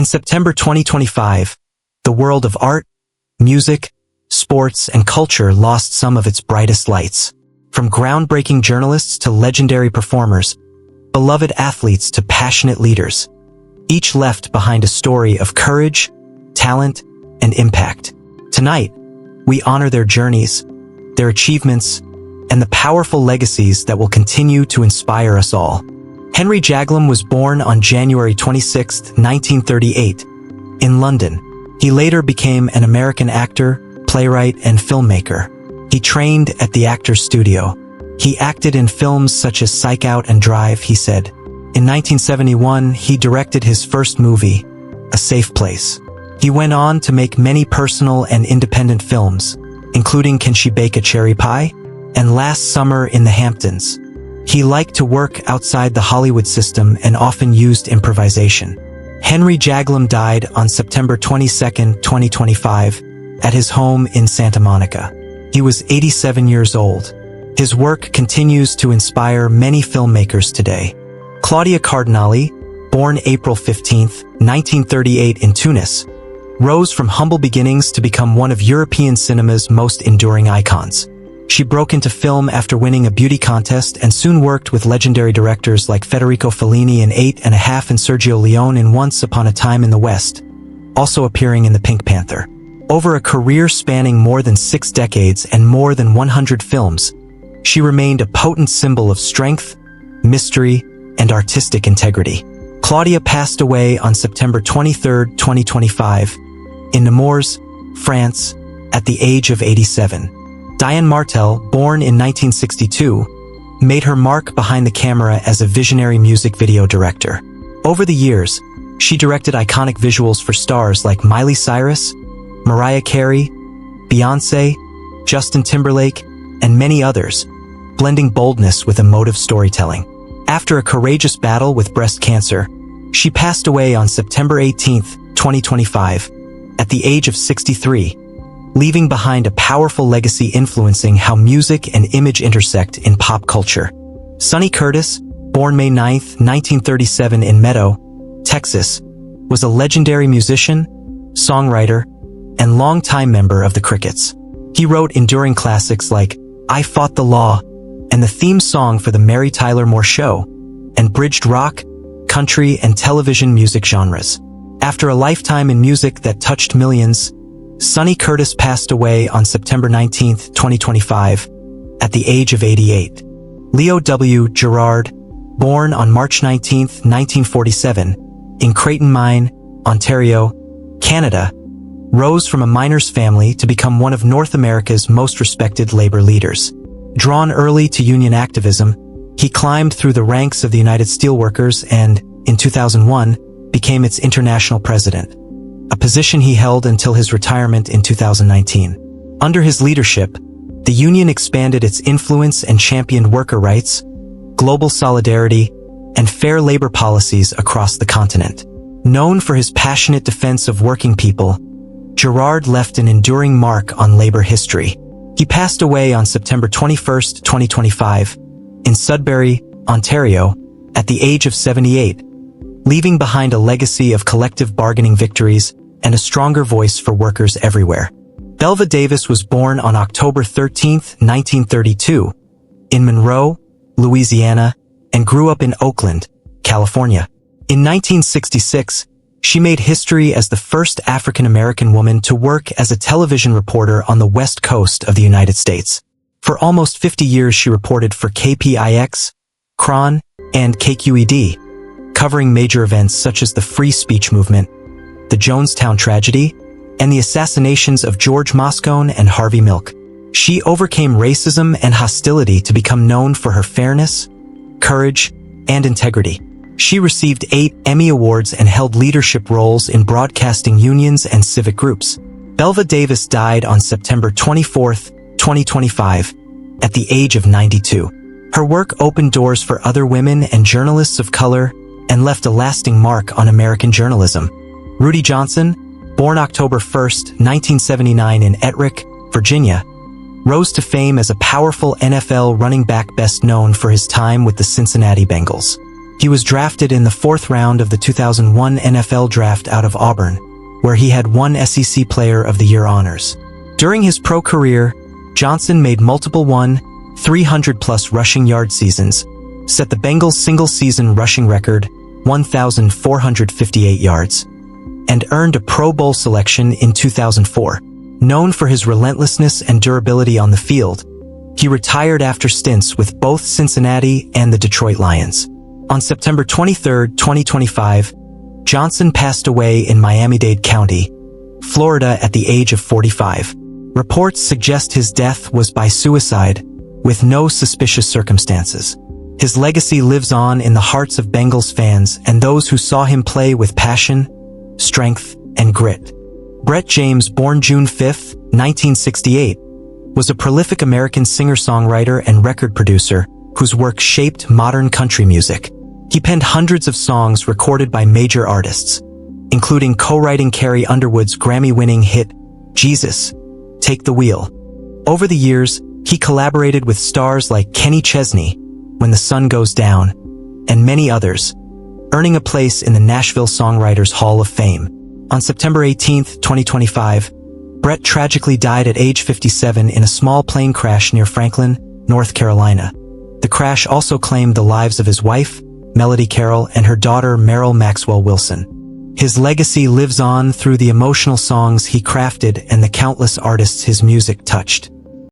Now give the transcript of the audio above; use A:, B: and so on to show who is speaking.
A: In September 2025, the world of art, music, sports, and culture lost some of its brightest lights. From groundbreaking journalists to legendary performers, beloved athletes to passionate leaders, each left behind a story of courage, talent, and impact. Tonight, we honor their journeys, their achievements, and the powerful legacies that will continue to inspire us all. Henry Jaglom was born on January 26, 1938, in London. He later became an American actor, playwright, and filmmaker. He trained at the Actors Studio. He acted in films such as Psych Out and Drive, he said. In 1971, he directed his first movie, A Safe Place. He went on to make many personal and independent films, including Can She Bake a Cherry Pie? And Last Summer in the Hamptons. He liked to work outside the Hollywood system and often used improvisation. Henry Jaglom died on September 22, 2025, at his home in Santa Monica. He was 87 years old. His work continues to inspire many filmmakers today. Claudia Cardinale, born April 15, 1938 in Tunis, rose from humble beginnings to become one of European cinema's most enduring icons. She broke into film after winning a beauty contest and soon worked with legendary directors like Federico Fellini in 8 and a Half and Sergio Leone in Once Upon a Time in the West, also appearing in The Pink Panther. Over a career spanning more than 6 decades and more than 100 films, she remained a potent symbol of strength, mystery, and artistic integrity. Claudia passed away on September 23, 2025, in Nemours, France, at the age of 87. Diane Martel, born in 1962, made her mark behind the camera as a visionary music video director. Over the years, she directed iconic visuals for stars like Miley Cyrus, Mariah Carey, Beyoncé, Justin Timberlake, and many others, blending boldness with emotive storytelling. After a courageous battle with breast cancer, she passed away on September 18, 2025, at the age of 63, leaving behind a powerful legacy influencing how music and image intersect in pop culture. Sonny Curtis, born May 9, 1937 in Meadow, Texas, was a legendary musician, songwriter, and longtime member of the Crickets. He wrote enduring classics like I Fought the Law and the theme song for The Mary Tyler Moore Show, and bridged rock, country, and television music genres. After a lifetime in music that touched millions, Sonny Curtis passed away on September 19, 2025, at the age of 88. Leo W. Gerard, born on March 19, 1947, in Creighton Mine, Ontario, Canada, rose from a miner's family to become one of North America's most respected labor leaders. Drawn early to union activism, he climbed through the ranks of the United Steelworkers and, in 2001, became its international president, a position he held until his retirement in 2019. Under his leadership, the union expanded its influence and championed worker rights, global solidarity, and fair labor policies across the continent. Known for his passionate defense of working people, Gerard left an enduring mark on labor history. He passed away on September 21, 2025, in Sudbury, Ontario, at the age of 78, leaving behind a legacy of collective bargaining victories and a stronger voice for workers everywhere. Belva Davis was born on October 13, 1932, in Monroe, Louisiana, and grew up in Oakland, California. In 1966, she made history as the first African-American woman to work as a television reporter on the West Coast of the United States. For almost 50 years, she reported for KPIX, KRON, and KQED, covering major events such as the free speech movement, the Jonestown tragedy, and the assassinations of George Moscone and Harvey Milk. She overcame racism and hostility to become known for her fairness, courage, and integrity. She received 8 Emmy Awards and held leadership roles in broadcasting unions and civic groups. Belva Davis died on September 24, 2025, at the age of 92. Her work opened doors for other women and journalists of color and left a lasting mark on American journalism. Rudi Johnson, born October 1, 1979 in Ettrick, Virginia, rose to fame as a powerful NFL running back best known for his time with the Cincinnati Bengals. He was drafted in the 4th round of the 2001 NFL Draft out of Auburn, where he had 1 SEC Player of the Year honors. During his pro career, Johnson made multiple 300-plus rushing yard seasons, set the Bengals' single-season rushing record, 1,458 yards, and earned a Pro Bowl selection in 2004. Known for his relentlessness and durability on the field, he retired after stints with both Cincinnati and the Detroit Lions. On September 23, 2025, Johnson passed away in Miami-Dade County, Florida at the age of 45. Reports suggest his death was by suicide, with no suspicious circumstances. His legacy lives on in the hearts of Bengals fans and those who saw him play with passion, strength, and grit. Brett James, born June 5, 1968, was a prolific American singer-songwriter and record producer whose work shaped modern country music. He penned hundreds of songs recorded by major artists, including co-writing Carrie Underwood's Grammy-winning hit, Jesus, Take the Wheel. Over the years, he collaborated with stars like Kenny Chesney, When the Sun Goes Down, and many others, earning a place in the Nashville Songwriters Hall of Fame. On September 18, 2025, Brett tragically died at age 57 in a small plane crash near Franklin, North Carolina. The crash also claimed the lives of his wife, Melody Carroll, and her daughter, Meryl Maxwell Wilson. His legacy lives on through the emotional songs he crafted and the countless artists his music touched.